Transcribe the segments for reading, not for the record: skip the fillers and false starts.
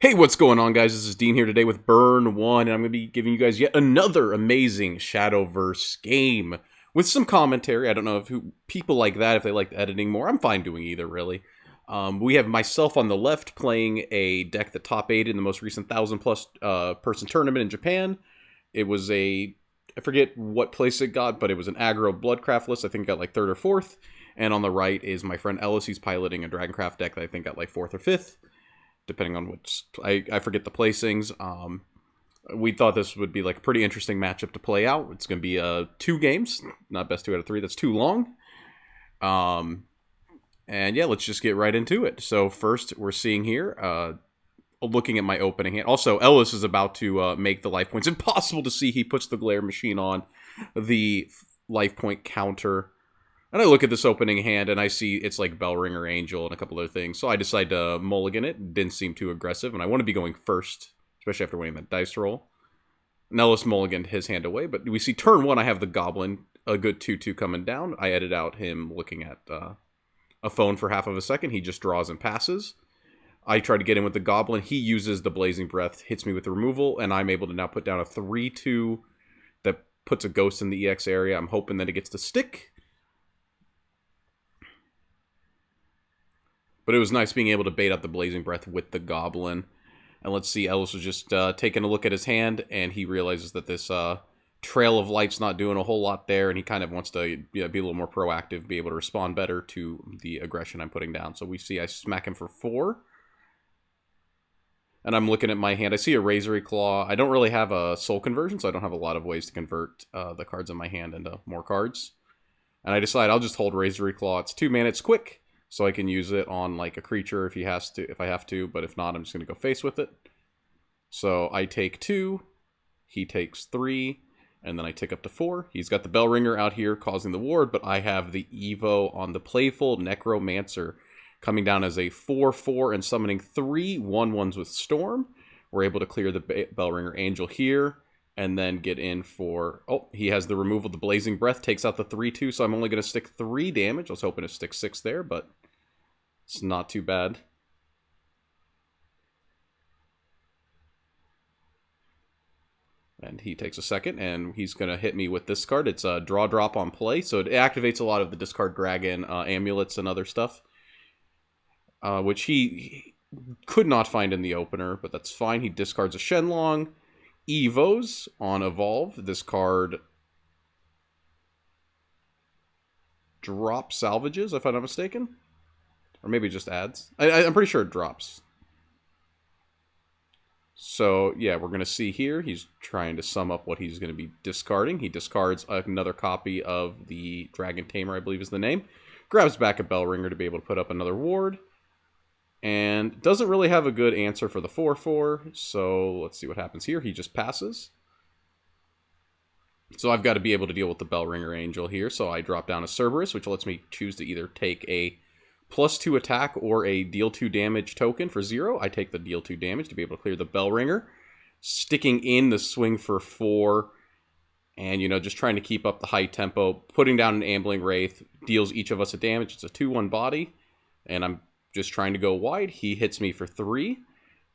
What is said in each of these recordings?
Hey, what's going on, guys? This is Dean here today with Burn 1, and I'm going to be giving you guys yet another amazing Shadowverse game with some commentary. I don't know if people like that, if they like the editing more. I'm fine doing either, really. We have myself on the left playing a deck that top 8 in the most recent 1,000-plus person tournament in Japan. It was I forget what place it got, but it was an Aggro Bloodcraft list. I think it got like 3rd or 4th. And on the right is my friend Ellis. He's piloting a Dragoncraft deck that I think got like 4th or 5th. Depending on which, I forget the placings. We thought this would be like a pretty interesting matchup to play out. It's going to be 2 games, not best 2 out of 3. That's too long. And yeah, let's just get right into it. So first, we're seeing here, looking at my opening hand. Also, Ellis is about to make the life points impossible to see. He puts the glare machine on the life point counter. And I look at this opening hand, and I see it's like Bellringer Angel and a couple other things. So I decide to mulligan it. Didn't seem too aggressive, and I want to be going first, especially after winning that dice roll. Nellis mulliganed his hand away, but we see turn 1, I have the Goblin, a good 2-2 coming down. I edit out him looking at a phone for half of a second. He just draws and passes. I try to get in with the Goblin. He uses the Blazing Breath, hits me with the removal, and I'm able to now put down a 3-2 that puts a ghost in the EX area. I'm hoping that it gets to stick. But it was nice being able to bait out the Blazing Breath with the Goblin. And let's see, Ellis was just taking a look at his hand, and he realizes that this Trail of Light's not doing a whole lot there, and he kind of wants to be a little more proactive, be able to respond better to the aggression I'm putting down. So we see I smack him for 4. And I'm looking at my hand. I see a Razory Claw. I don't really have a Soul Conversion, so I don't have a lot of ways to convert the cards in my hand into more cards. And I decide I'll just hold Razory Claw. It's 2 mana, it's quick. So I can use it on like a creature if I have to, but if not, I'm just going to go face with it. So I take 2, he takes 3, and then I tick up to 4. He's got the Bellringer out here causing the ward, but I have the Evo on the Playful Necromancer coming down as a 4/4 and summoning 3 1/1s with Storm. We're able to clear the Bellringer Angel here, and then get in for... Oh, he has the removal. The Blazing Breath takes out the 3/2, so I'm only going to stick 3 damage. I was hoping to stick 6 there, but it's not too bad. And he takes a second, and he's going to hit me with this card. It's a draw drop on play, so it activates a lot of the discard dragon amulets and other stuff, which he could not find in the opener, but that's fine. He discards a Shenlong. Evos on Evolve. This card drops salvages, if I'm not mistaken. Or maybe just adds. I'm pretty sure it drops. So, yeah, we're going to see here. He's trying to sum up what he's going to be discarding. He discards another copy of the Dragon Tamer, I believe is the name. Grabs back a Bellringer to be able to put up another ward. And doesn't really have a good answer for the 4/4. So, let's see what happens here. He just passes. So I've got to be able to deal with the Bellringer Angel here. So I drop down a Cerberus, which lets me choose to either take a +2 attack or a deal 2 damage token for 0. I take the deal 2 damage to be able to clear the Bellringer. Sticking in the swing for 4. And, just trying to keep up the high tempo. Putting down an Ambling Wraith deals each of us a damage. It's a 2/1 body. And I'm just trying to go wide. He hits me for 3.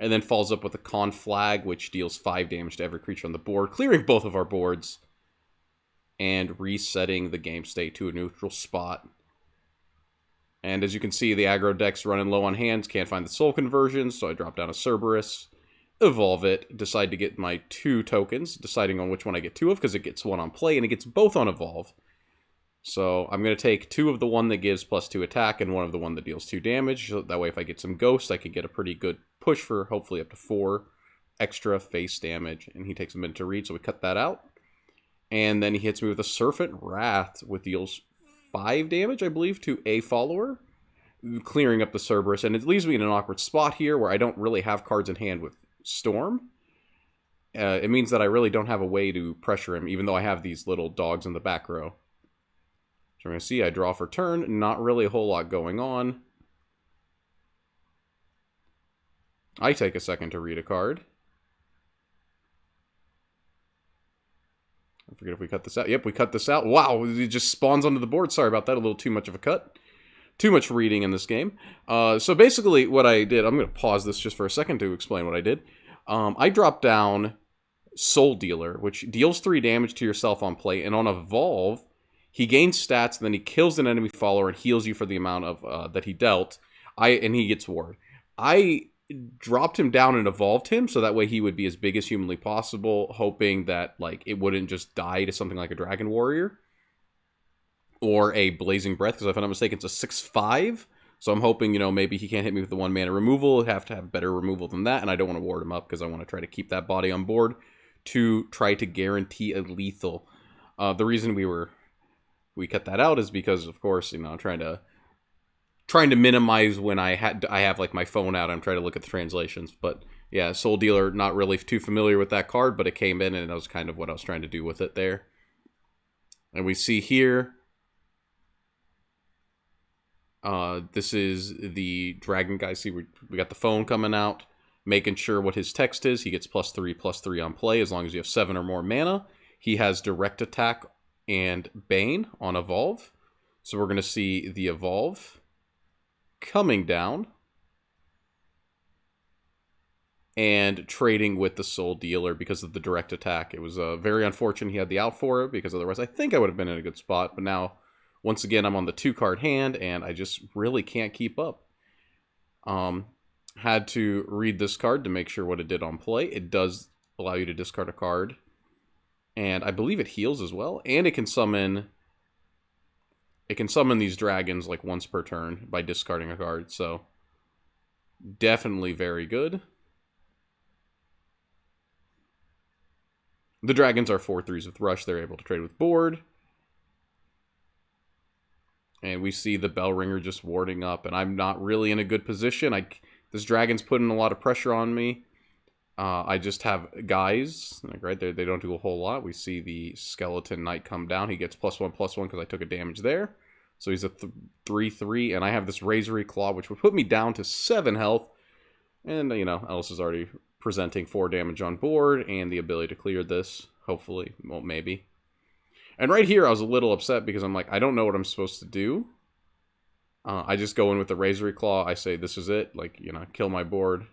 And then follows up with a Conflag, which deals 5 damage to every creature on the board. Clearing both of our boards. And resetting the game state to a neutral spot. And as you can see, the aggro deck's running low on hands. Can't find the soul conversions, so I drop down a Cerberus. Evolve it. Decide to get my 2 tokens. Deciding on which one I get 2 of, because it gets 1 on play, and it gets both on evolve. So I'm going to take 2 of the one that gives +2 attack, and 1 of the one that deals 2 damage. So that way, if I get some ghosts, I can get a pretty good push for hopefully up to 4 extra face damage. And he takes a minute to read, so we cut that out. And then he hits me with a Serpent Wrath, which deals 5 damage, I believe, to a follower, clearing up the Cerberus. And it leaves me in an awkward spot here where I don't really have cards in hand with Storm. It means that I really don't have a way to pressure him, even though I have these little dogs in the back row. So we're going to see I draw for turn. Not really a whole lot going on. I take a second to read a card. forget if we cut this out. Yep, we cut this out. Wow, it just spawns onto the board. Sorry about that. A little too much of a cut. too much reading in this game. So basically what I did, I'm going to pause this just for a second to explain what I did. I dropped down Soul Dealer, which deals 3 damage to yourself on play, and on Evolve, he gains stats, and then he kills an enemy follower and heals you for the amount of that he dealt. And he gets ward. I dropped him down and evolved him so that way he would be as big as humanly possible, hoping that like it wouldn't just die to something like a Dragon Warrior or a Blazing Breath, because if I'm not mistaken, it's a 6/5. So I'm hoping, you know, maybe he can't hit me with the 1 mana removal. He'll have to have better removal than that, and I don't want to ward him up because I want to try to keep that body on board to try to guarantee a lethal. The reason we cut that out is because, of course, you know, I'm trying to minimize when I have like my phone out. I'm trying to look at the translations, but yeah, Soul Dealer, not really too familiar with that card, but it came in and that was kind of what I was trying to do with it there. And we see here, this is the dragon guy. See, we got the phone coming out, making sure what his text is. He gets +3/+3 on play as long as you have 7 or more mana. He has direct attack and Bane on Evolve. So we're going to see the Evolve coming down and trading with the Soul Dealer because of the direct attack. It was very unfortunate he had the out for it, because otherwise I think I would have been in a good spot. But now, once again, I'm on the 2-card hand, and I just really can't keep up. Had to read this card to make sure what it did on play. It does allow you to discard a card, and I believe it heals as well, and it can summon these dragons like once per turn by discarding a card, so definitely very good. The dragons are 4/3s with Rush. They're able to trade with board. And we see the Bellringer just warding up, and I'm not really in a good position. This dragon's putting a lot of pressure on me. I just have guys, like right there, they don't do a whole lot. We see the Skeleton Knight come down. He gets +1/+1 because I took a damage there. So he's a 3/3, and I have this Razory Claw, which would put me down to 7 health. And, you know, Ellis is already presenting 4 damage on board, and the ability to clear this, hopefully, well, maybe. And right here, I was a little upset because I'm like, I don't know what I'm supposed to do. I just go in with the Razory Claw. I say, this is it, like, you know, kill my board.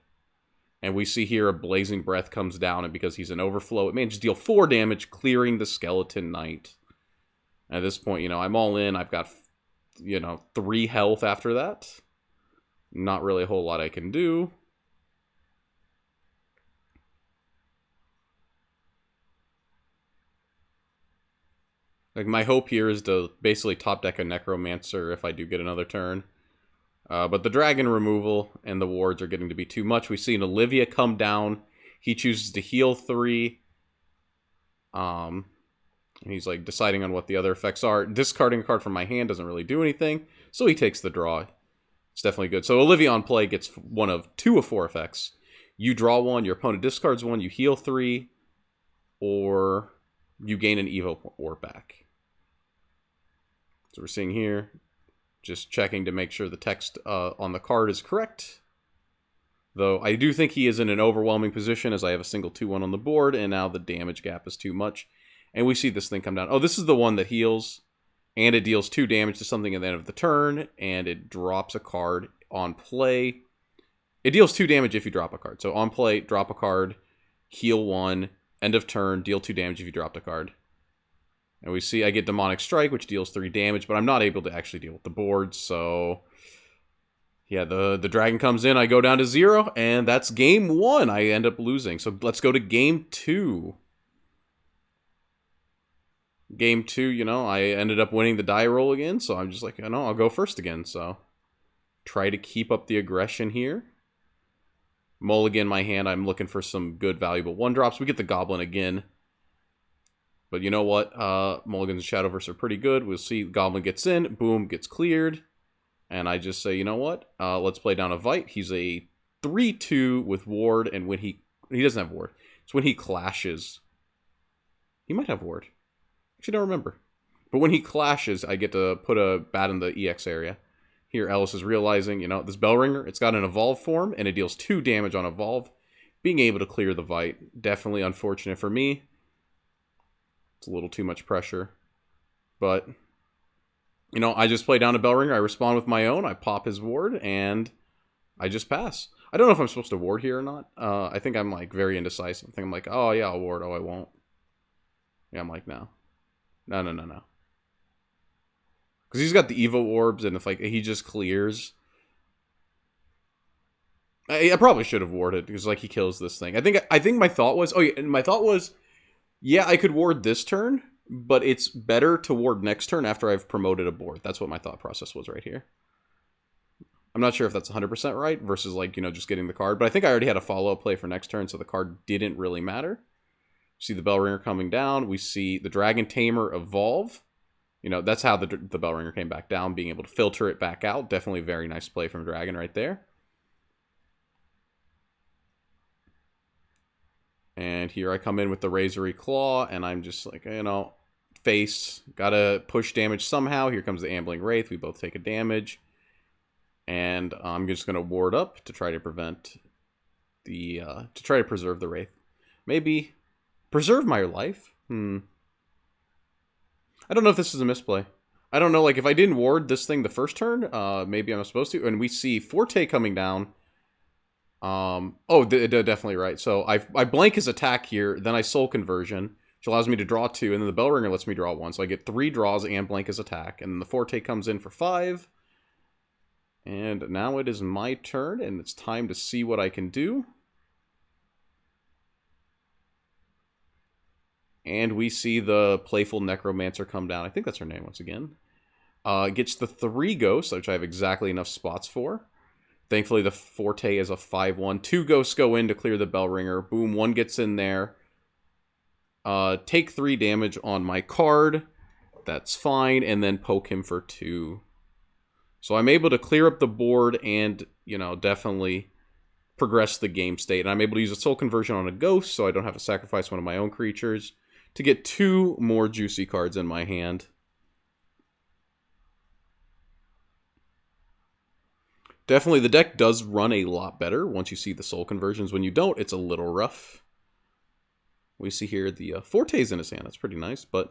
And we see here a Blazing Breath comes down, and because he's an overflow, it manages to deal 4 damage, clearing the Skeleton Knight. At this point, you know, I'm all in. I've got, you know, 3 health after that. Not really a whole lot I can do. Like, my hope here is to basically top deck a Necromancer if I do get another turn. But the dragon removal and the wards are getting to be too much. We've seen Olivia come down. He chooses to heal 3. And he's like deciding on what the other effects are. Discarding a card from my hand doesn't really do anything, so he takes the draw. It's definitely good. So Olivia on play gets one of 2 of 4 effects. You draw 1, your opponent discards 1, you heal 3, or you gain an Evo Orb back. So we're seeing here, just checking to make sure the text on the card is correct. Though I do think he is in an overwhelming position, as I have a single 2/1 on the board, and now the damage gap is too much. And we see this thing come down. Oh, this is the one that heals, and it deals 2 damage to something at the end of the turn, and it drops a card on play. It deals 2 damage if you drop a card. So on play, drop a card, heal 1, end of turn, deal 2 damage if you dropped a card. And we see I get Demonic Strike, which deals 3 damage, but I'm not able to actually deal with the board, so yeah, the dragon comes in, I go down to 0, and that's game 1. I end up losing. So let's go to game 2. Game 2, you know, I ended up winning the die roll again, so I'm just like, you know, I'll go first again, so try to keep up the aggression here. Mulligan my hand, I'm looking for some good, valuable 1-drops. We get the Goblin again. But you know what? Mulligans and Shadowverse are pretty good. We'll see. Goblin gets in. Boom. Gets cleared. And I just say, you know what? Let's play down a Vite. He's a 3/2 with Ward. And when he doesn't have Ward. It's when he clashes. He might have Ward. Actually, don't remember. But when he clashes, I get to put a bat in the EX area. Here, Ellis is realizing, you know, this Bellringer, it's got an Evolve form. And it deals 2 damage on Evolve. Being able to clear the Vite. Definitely unfortunate for me. It's a little too much pressure, but You know, I just play down a Bellringer, I respond with my own, I pop his ward, and I just pass. I don't know if I'm supposed to ward here or not. I think I'm, like, very indecisive. I think I'm like, oh, yeah, I'll ward. Oh, I won't. Yeah, I'm like, no. No, no, no, no. Because he's got the Evo orbs, and if, like, he just clears... I probably should have warded, because, like, he kills this thing. I think my thought was... Oh, yeah, and my thought was... Yeah, I could ward this turn, but it's better to ward next turn after I've promoted a board. That's what my thought process was right here. I'm not sure if that's 100% right versus, like, you know, just getting the card. But I think I already had a follow-up play for next turn, so the card didn't really matter. See the Bellringer coming down. We see the Dragon Tamer evolve. You know, that's how the Bellringer came back down, being able to filter it back out. Definitely a very nice play from Dragon right there. And here I come in with the Razory Claw, and I'm just like, you know, face. Gotta push damage somehow. Here comes the Ambling Wraith. We both take a damage. And I'm just going to ward up to try to prevent the, to try to preserve the Wraith. Maybe preserve my life? I don't know if this is a misplay. I don't know, like, if I didn't ward this thing the first turn, maybe I'm supposed to. And we see Forte coming down. They're definitely right. So I blank his attack here, then I Soul Conversion, which allows me to draw 2, and then the Bellringer lets me draw 1. So I get 3 draws and blank his attack. And then the Forte comes in for 5. And now it is my turn, and it's time to see what I can do. And we see the Playful Necromancer come down. I think that's her name once again. Gets the 3 ghosts, which I have exactly enough spots for. Thankfully, the Forte is a 5/1. 2 ghosts go in to clear the Bellringer. Boom, 1 gets in there. Take 3 damage on my card. That's fine, and then poke him for 2. So I'm able to clear up the board and, you know, definitely progress the game state. And I'm able to use a Soul Conversion on a Ghost, so I don't have to sacrifice one of my own creatures, to get 2 more juicy cards in my hand. Definitely, the deck does run a lot better once you see the Soul Conversions. When you don't, it's a little rough. We see here the Forte's in his hand. That's pretty nice, but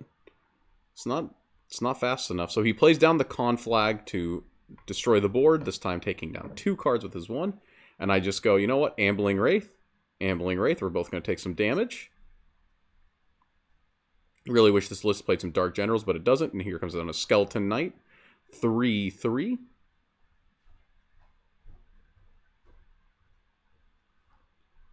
it's not fast enough. So he plays down the Conflag to destroy the board, this time taking down 2 cards with his 1. And I just go, you know what? Ambling Wraith. Ambling Wraith. We're both going to take some damage. Really wish this list played some Dark Generals, but it doesn't. And here comes down a Skeleton Knight. 3/3.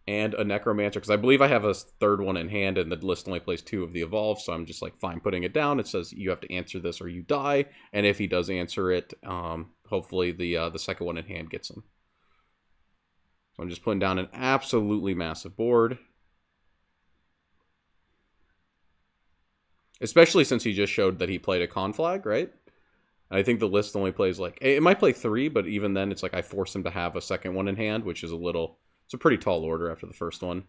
And a Necromancer, because I believe I have a 3rd one in hand, and the list only plays 2 of the Evolve, so I'm just like, fine, putting it down. It says you have to answer this or you die, and if he does answer it, hopefully the 2nd one in hand gets him. So I'm just putting down an absolutely massive board. Especially since he just showed that he played a Conflag, right? And I think the list only plays like... It might play 3, but even then it's like I force him to have a 2nd one in hand, which is a little... It's a pretty tall order after the first one.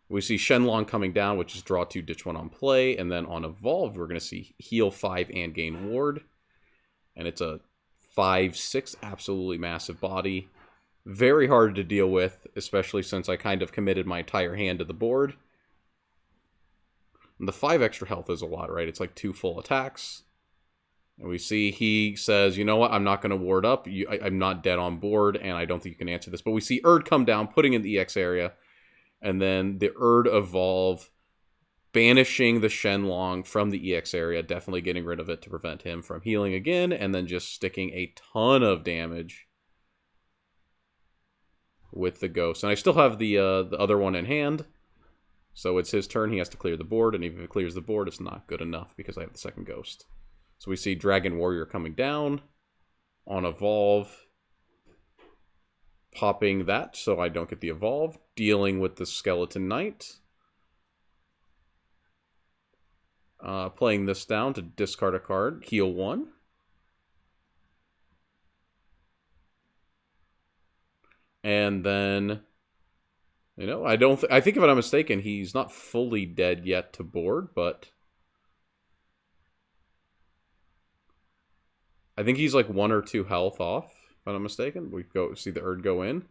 We see Shenlong coming down, which is draw 2, ditch 1 on play. And then on Evolve, we're going to see heal 5 and gain ward. And it's a 5/6, absolutely massive body. Very hard to deal with, especially since I kind of committed my entire hand to the board. And the 5 extra health is a lot, right? It's like 2 full attacks. And we see he says, you know what, I'm not going to ward up. I'm not dead on board, and I don't think you can answer this. But we see Erd come down, putting in the EX area. And then the Erd evolve, banishing the Shenlong from the EX area, definitely getting rid of it to prevent him from healing again. And then just sticking a ton of damage with the Ghost. And I still have the other one in hand. So it's his turn. He has to clear the board. And even if he clears the board, it's not good enough because I have the 2nd Ghost. So we see Dragon Warrior coming down on Evolve, popping that so I don't get the Evolve, dealing with the Skeleton Knight, playing this down to discard a card, heal 1. And then, you know, I think if I'm not mistaken, he's not fully dead yet to board, but... I think he's like 1 or 2 health off, if I'm not mistaken. We go see the Erd go in.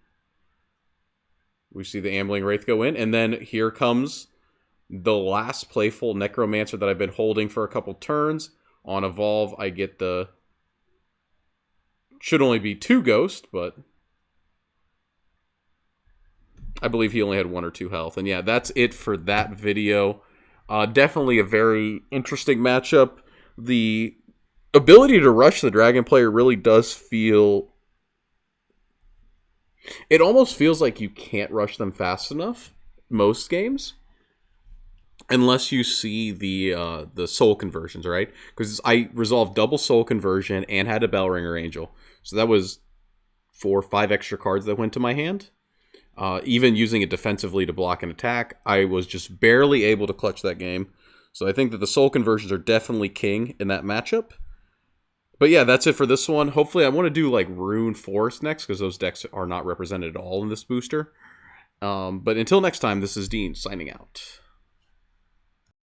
We see the Ambling Wraith go in. And then here comes the last playful Necromancer that I've been holding for a couple turns. On Evolve, I get the Should only be 2 Ghost, but I believe he only had 1 or 2 health. And yeah, that's it for that video. Definitely a very interesting matchup. The ability to rush the Dragon player really does feel... It almost feels like you can't rush them fast enough, most games. Unless you see the soul conversions, right? Because I resolved double soul conversion and had a Bellringer Angel. So that was 4 or 5 extra cards that went to my hand. Even using it defensively to block an attack, I was just barely able to clutch that game. So I think that the soul conversions are definitely king in that matchup. But yeah, that's it for this one. Hopefully I want to do like Rune Forest next, because those decks are not represented at all in this booster. But until next time, this is Dean signing out.